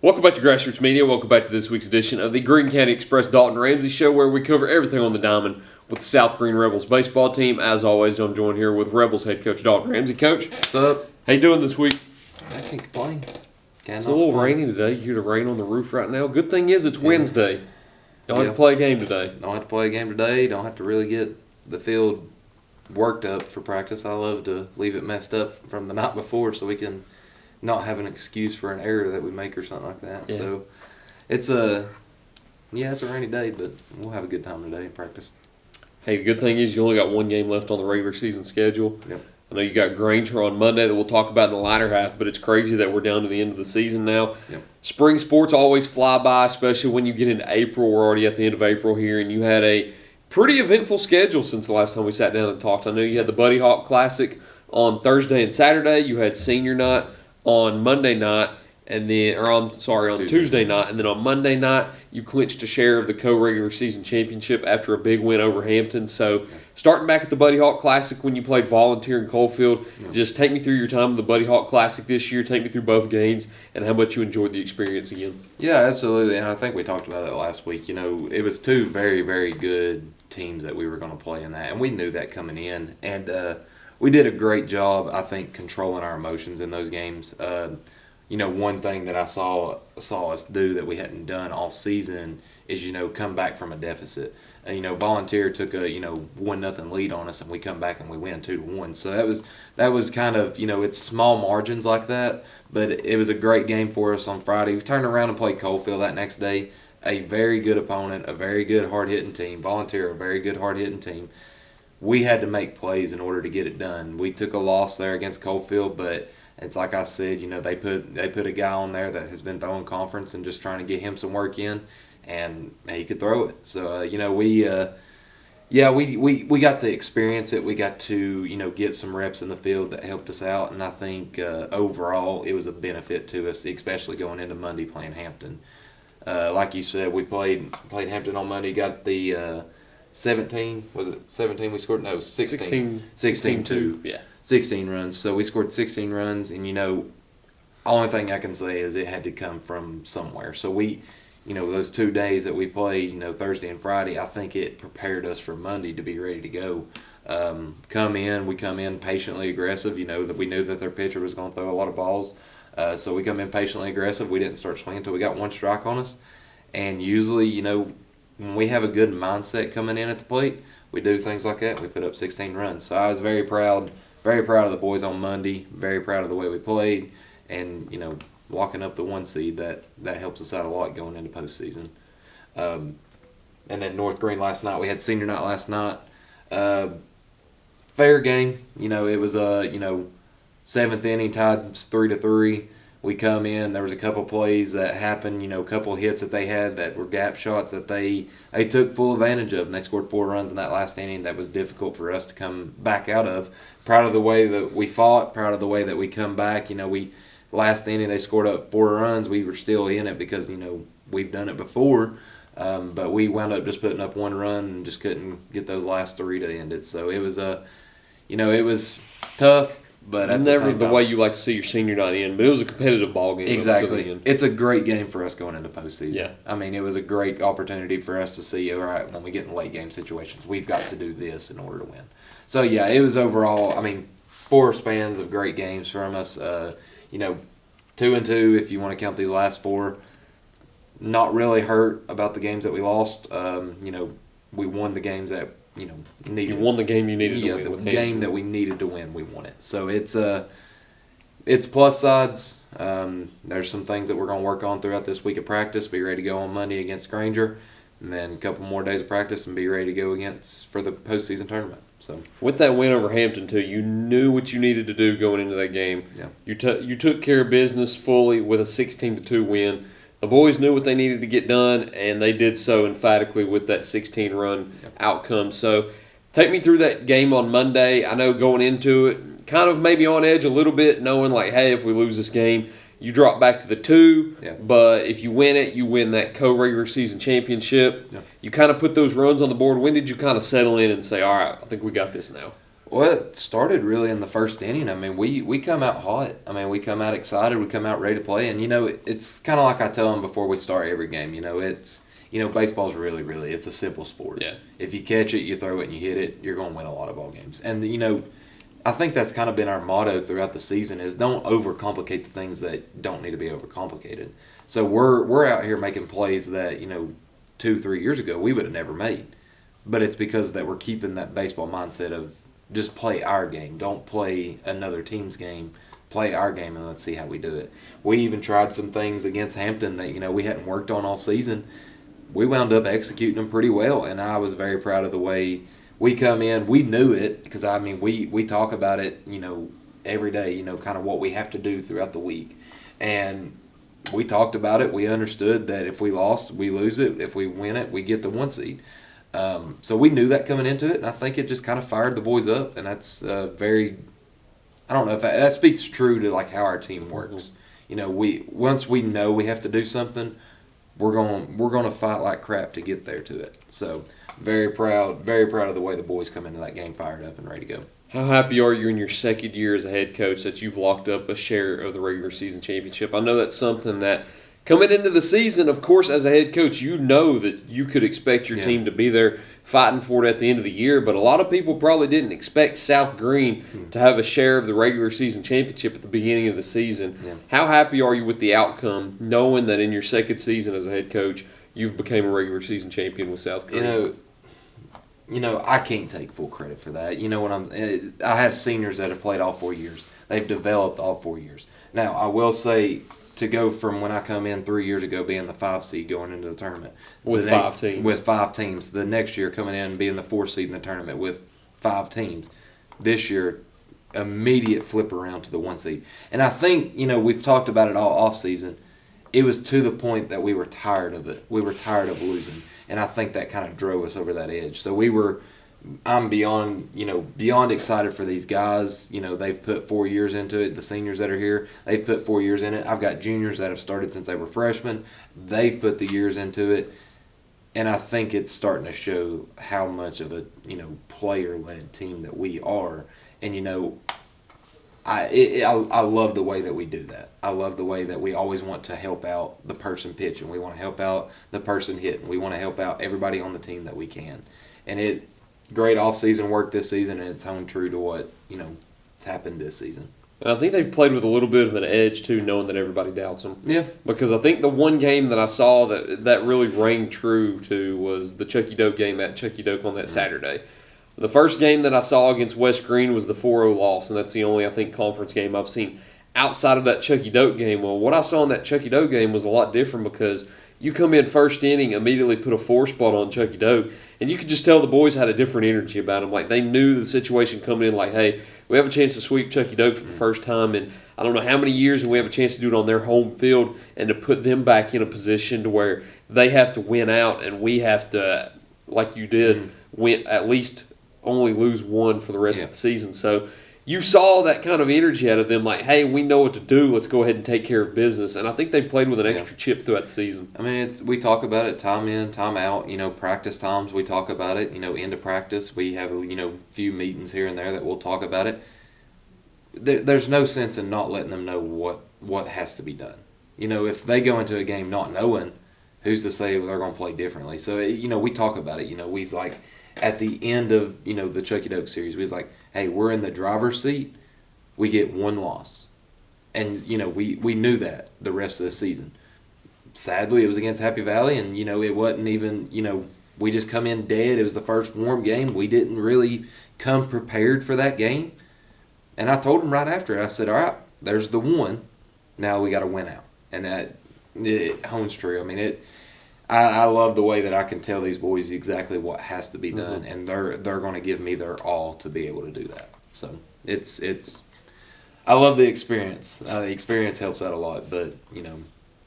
Welcome back to Grassroots Media. Welcome back to this week's edition of the Greene County Express Dalton Ramsey Show, where we cover everything on the diamond with the South Greene Rebels baseball team. As always, I'm joined here with Rebels head coach Dalton Ramsey. Coach, what's up? How you doing this week? I can't complain. It's a little rainy today. You hear the rain on the roof right now. Good thing is it's Wednesday. Don't have to play a game today. Don't have to play a game today. Don't have to really get the field worked up for practice. I love to leave it messed up from the night before so we can not have an excuse for an error that we make or something like that. Yeah. So it's a rainy day, but we'll have a good time today in practice. Hey, the good thing is you only got one game left on the regular season schedule. Yep. I know you got Granger on Monday that we'll talk about in the latter half, but it's crazy that we're down to the end of the season now. Yep. Spring sports always fly by, especially when you get into April. We're already at the end of April here, and you had a pretty eventful schedule since the last time we sat down and talked. I know you had the Buddy Hawk Classic on Thursday and Saturday. You had Senior Night on Monday night, and then on Tuesday night, and then on Monday night you clinched a share of the co-regular season championship after a big win over Hampton. So starting back at the Buddy Hawk Classic when you played Volunteer in Coalfield, just take me through your time at the Buddy Hawk Classic this year. Take me through both games and how much you enjoyed the experience again. Yeah, absolutely, and I think we talked about it last week. You know, it was two very, very good teams that we were going to play in that, and we knew that coming in, and we did a great job, I think, controlling our emotions in those games. One thing that I saw us do that we hadn't done all season is, come back from a deficit. Volunteer took a 1-0 lead on us, and we come back and we win 2-1. So that was kind of it's small margins like that, but it was a great game for us on Friday. We turned around and played Coalfield that next day. A very good opponent, a very good hard hitting team. Volunteer, a very good hard hitting team. We had to make plays in order to get it done. We took a loss there against Coalfield, but it's like I said, they put a guy on there that has been throwing conference and just trying to get him some work in, and he could throw it. So we got to experience it. We got to get some reps in the field that helped us out, and I think overall it was a benefit to us, especially going into Monday playing Hampton. Like you said, we played Hampton on Monday. Got the 17, was it 17 we scored? No, 16. 16-2. Yeah. 16 runs. So we scored 16 runs, and, only thing I can say is it had to come from somewhere. So we, those 2 days that we played, Thursday and Friday, I think it prepared us for Monday to be ready to go. We come in patiently aggressive, that we knew that their pitcher was going to throw a lot of balls. So we come in patiently aggressive. We didn't start swinging until we got one strike on us. And usually, when we have a good mindset coming in at the plate, we do things like that. We put up 16 runs. So I was very proud of the boys on Monday, very proud of the way we played, and, locking up the 1 seed, that helps us out a lot going into postseason. And then North Greene last night, we had Senior Night last night. Fair game. It was a, 7th inning, tied 3-3. We come in, there was a couple plays that happened, a couple hits that they had that were gap shots that they took full advantage of, and they scored 4 runs in that last inning. That was difficult for us to come back out of. Proud of the way that we fought, proud of the way that we come back. Last inning they scored up 4 runs. We were still in it because, we've done it before, but we wound up just putting up 1 run and just couldn't get those last 3 to end it. So it was it was tough. But at never the way you like to see your Senior Night in, but it was a competitive ball game. Exactly. It's a great game for us going into postseason. Yeah. I mean, it was a great opportunity for us to see, all right, when we get in late game situations, we've got to do this in order to win. So, yeah, it was overall, 4 spans of great games from us. 2-2, if you want to count these last 4. Not really hurt about the games that we lost. We won the games that needed. You won the game you needed to win. The game that we needed to win, we won it. So it's plus sides. There's some things that we're going to work on throughout this week of practice. Be ready to go on Monday against Granger, and then a couple more days of practice and be ready to go for the postseason tournament. So with that win over Hampton too, you knew what you needed to do going into that game. Yeah. You took care of business fully with a 16-2 win. The boys knew what they needed to get done, and they did so emphatically with that 16-run outcome. So take me through that game on Monday. I know going into it, kind of maybe on edge a little bit, knowing like, hey, if we lose this game, you drop back to the 2. Yeah. But if you win it, you win that co-regular season championship. Yeah. You kind of put those runs on the board. When did you kind of settle in and say, all right, I think we got this now? Well, it started really in the first inning. I mean, we come out hot. I mean, we come out excited. We come out ready to play. And, it's kind of like I tell them before we start every game. Baseball's really, it's a simple sport. Yeah. If you catch it, you throw it, and you hit it, you're going to win a lot of ball games. And, I think that's kind of been our motto throughout the season is don't overcomplicate the things that don't need to be overcomplicated. So we're out here making plays that, 2-3 years ago we would have never made. But it's because that we're keeping that baseball mindset of just play our game. Don't play another team's game. Play our game and let's see how we do it. We even tried some things against Hampton that, we hadn't worked on all season. We wound up executing them pretty well, and I was very proud of the way we come in. We knew it because, we talk about it, every day, kind of what we have to do throughout the week. And we talked about it. We understood that if we lost, we lose it. If we win it, we get the 1 seed. So we knew that coming into it, and I think it just kind of fired the boys up, and that's very – I don't know if that speaks true to, like, how our team works. Once we know we have to do something, we're going to fight like crap to get there to it. So very proud of the way the boys come into that game fired up and ready to go. How happy are you in your second year as a head coach that you've locked up a share of the regular season championship? I know that's something that coming into the season, of course, as a head coach, you know that you could expect your team to be there fighting for it at the end of the year, but a lot of people probably didn't expect South Greene to have a share of the regular season championship at the beginning of the season. Yeah. How happy are you with the outcome, knowing that in your second season as a head coach, you've became a regular season champion with South Greene? I can't take full credit for that. I have seniors that have played all 4 years. They've developed all 4 years. Now, I will say, to go from when I come in 3 years ago being the 5 seed going into the tournament. With 5 teams. With 5 teams. The next year coming in and being the 4 seed in the tournament with 5 teams. This year, immediate flip around to the 1 seed. And I think, we've talked about it all off season. It was to the point that we were tired of it. We were tired of losing. And I think that kind of drove us over that edge. So I'm beyond excited for these guys. They've put 4 years into it. The seniors that are here, they've put 4 years in it. I've got juniors that have started since they were freshmen. They've put the years into it. And I think it's starting to show how much of a, player-led team that we are. And, I love the way that we do that. I love the way that we always want to help out the person pitching. We want to help out the person hitting. We want to help out everybody on the team that we can. And great off-season work this season, and it's home true to what, it's happened this season. And I think they've played with a little bit of an edge, too, knowing that everybody doubts them. Yeah. Because I think the one game that I saw that really rang true to was the Chucky Doak game at Chucky Doak on that Saturday. The first game that I saw against West Greene was the 4-0 loss, and that's the only, I think, conference game I've seen outside of that Chucky Doak game. Well, what I saw in that Chucky Doak game was a lot different because you come in first inning, immediately put a 4 spot on Chucky Doak, and you could just tell the boys had a different energy about them. Like, they knew the situation coming in, like, hey, we have a chance to sweep Chucky Doak for the first time in I don't know how many years, and we have a chance to do it on their home field and to put them back in a position to where they have to win out and we have to, like you did, win at least only lose 1 for the rest of the season. So you saw that kind of energy out of them, like, hey, we know what to do. Let's go ahead and take care of business. And I think they played with an extra chip throughout the season. I mean, we talk about it time in, time out. Practice times, we talk about it. End of practice, we have few meetings here and there that we'll talk about it. There's no sense in not letting them know what has to be done. If they go into a game not knowing, who's to say they're going to play differently? So, we talk about it. We's like, at the end of, the Chucky Doak series, we was like, hey, we're in the driver's seat. We get 1 loss. And, we knew that the rest of the season. Sadly, it was against Happy Valley, and, it wasn't even, we just come in dead. It was the first warm game. We didn't really come prepared for that game. And I told him right after, I said, all right, there's the 1. Now we got to win out. And it hones true. I mean, I love the way that I can tell these boys exactly what has to be done, and they're going to give me their all to be able to do that. So it's I love the experience. The experience helps out a lot, but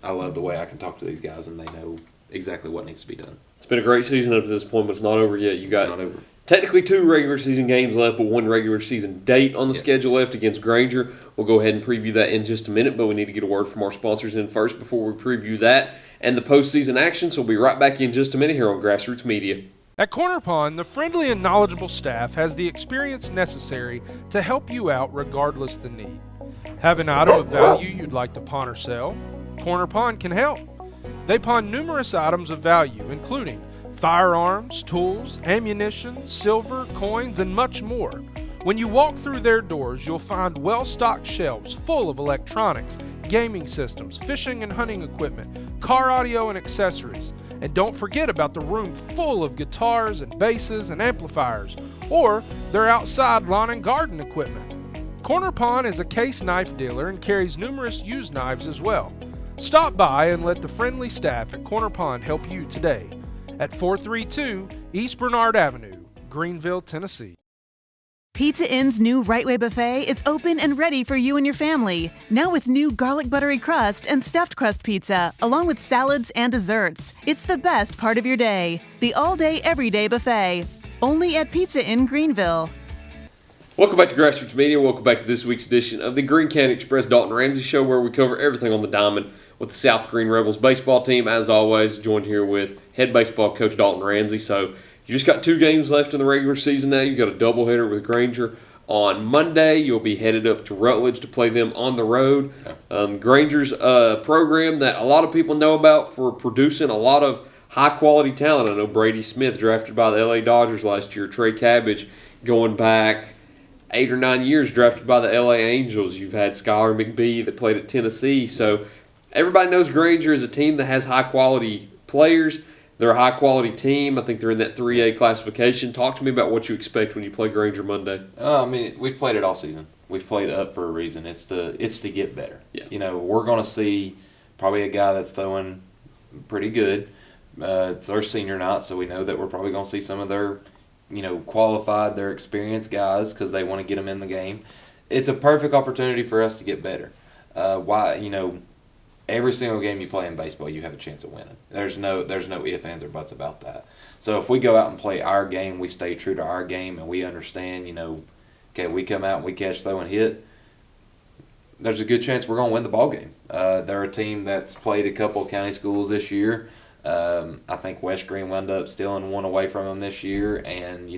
I love the way I can talk to these guys and they know exactly what needs to be done. It's been a great season up to this point, but it's not over yet. It's not over. Technically 2 regular season games left, but 1 regular season date on the schedule left against Granger. We'll go ahead and preview that in just a minute, but we need to get a word from our sponsors in first before we preview that and the postseason action. So we'll be right back in just a minute here on Grassroots Media. At Corner Pond, the friendly and knowledgeable staff has the experience necessary to help you out regardless the need. Have an item of value you'd like to pawn or sell? Corner Pond can help. They pawn numerous items of value, including firearms, tools, ammunition, silver, coins, and much more. When you walk through their doors, you'll find well-stocked shelves full of electronics, gaming systems, fishing and hunting equipment, car audio and accessories. And don't forget about the room full of guitars and basses and amplifiers, or their outside lawn and garden equipment. Corner Pond is a case knife dealer and carries numerous used knives as well. Stop by and let the friendly staff at Corner Pond help you today at 432 East Bernard Avenue, Greenville, Tennessee. Pizza Inn's new Right Way Buffet is open and ready for you and your family. Now with new garlic buttery crust and stuffed crust pizza, along with salads and desserts. It's the best part of your day. The all-day, everyday buffet. Only at Pizza Inn Greenville. Welcome back to Grassroots Media. Welcome back to this week's edition of the Greene County Express Dalton Ramsey Show, where we cover everything on the diamond with the South Greene Rebels baseball team. As always, joined here with head baseball coach Dalton Ramsey. So you just got 2 games left in the regular season now. You've got a doubleheader with Granger on Monday. You'll be headed up to Rutledge to play them on the road. Granger's a program that a lot of people know about for producing a lot of high-quality talent. I know Brady Smith, drafted by the L.A. Dodgers last year. Trey Cabbage, going back 8 or 9 years, drafted by the L.A. Angels. You've had Skylar McBee that played at Tennessee. So everybody knows Granger is a team that has high-quality players. They're a high-quality team. I think they're in that 3A classification. Talk to me about what you expect when you play Granger Monday. I mean, we've played it all season. We've played it up for a reason. It's to get better. Yeah. You know, we're going to see probably a guy that's throwing pretty good. It's our senior night, so we know that we're probably going to see some of their, qualified, their experienced guys because they want to get them in the game. It's a perfect opportunity for us to get better. Every single game you play in baseball, you have a chance of winning. There's no ifs, ands, or buts about that. So if we go out and play our game, we stay true to our game, and we understand, we come out and we catch, throw, and hit, there's a good chance we're going to win the ball game. They're a team that's played a couple of county schools this year. I think West Greene wound up stealing one away from them this year, and,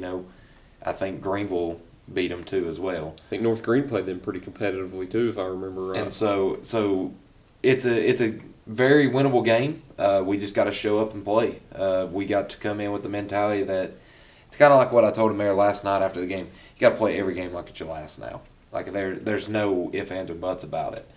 I think Greenville beat them too as well. I think North Greene played them pretty competitively too, if I remember right. And so it's a very winnable game. We just got to show up and play. We got to come in with the mentality that it's kind of like what I told the mayor last night after the game. You got to play every game like it's your last now. Like there's no ifs, ands, or buts about it.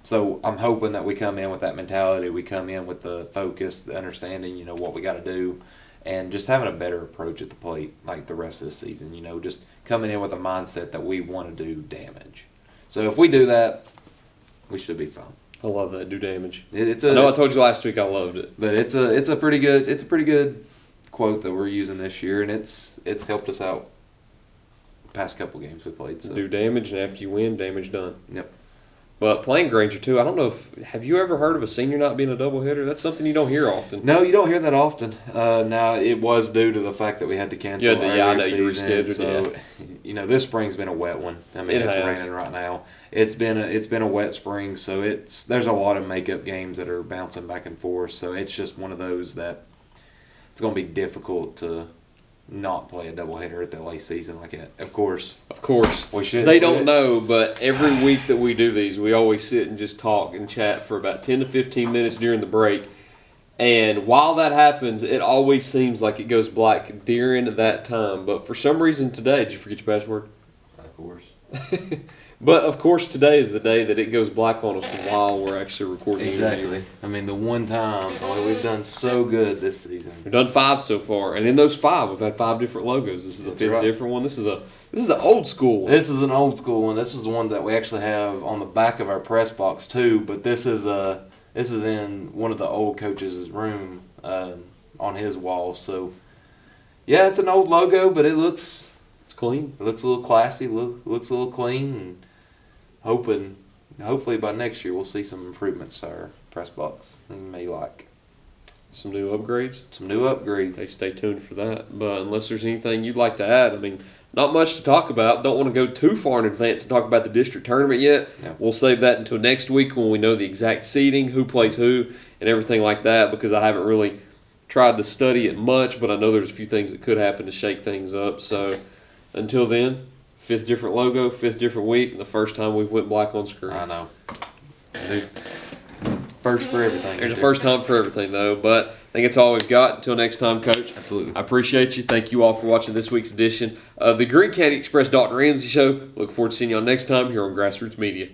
So I'm hoping that we come in with that mentality. We come in with the focus, the understanding, what we got to do, and just having a better approach at the plate like the rest of the season. Just coming in with a mindset that we want to do damage. So if we do that, we should be fine. I love that. Do damage. I know I told you last week I loved it, but it's a pretty good quote that we're using this year, and it's helped us out the past couple games we played. So. Do damage, and after you win, damage done. Yep. But playing Granger too, I don't know have you ever heard of a senior not being a doubleheader? That's something you don't hear often. No, you don't hear that often. Now it was due to the fact that we had to cancel. I know you were season, scheduled. So this spring's been a wet one. I mean, it's raining right now. It's been a wet spring, so there's a lot of makeup games that are bouncing back and forth. So it's just one of those that it's going to be difficult to not play a doubleheader at the late season like that. Of course, we should. They don't know, but every week that we do these, we always sit and just talk and chat for about 10 to 15 minutes during the break. And while that happens, it always seems like it goes black during that time. But for some reason today, did you forget your password? Of course. But, of course, today is the day that it goes black on us while we're actually recording. Exactly. I mean, the one time, we've done so good this season. We've done 5 so far, and in those 5, we've had 5 different logos. This is the 5th different one. This is an old school one. This is an old school one. This is the one that we actually have on the back of our press box, too, but this is in one of the old coaches' room on his wall. So, yeah, it's an old logo, but it looks... It's clean. It looks a little classy, looks a little clean, and hopefully by next year we'll see some improvements to our press box. You may like some new upgrades. Hey, stay tuned for that. But unless there's anything you'd like to add, I mean, not much to talk about. Don't want to go too far in advance and talk about the district tournament yet. Yeah. We'll save that until next week when we know the exact seeding, who plays who, and everything like that, because I haven't really tried to study it much, but I know there's a few things that could happen to shake things up. So until then, 5th different logo, 5th different week, and the first time we've went black on screen. I know. First for everything. There's a first time for everything, though. But I think it's all we've got. Until next time, Coach. Absolutely. I appreciate you. Thank you all for watching this week's edition of the Greene County Express Dalton Ramsey Show. Look forward to seeing y'all next time here on Grassroots Media.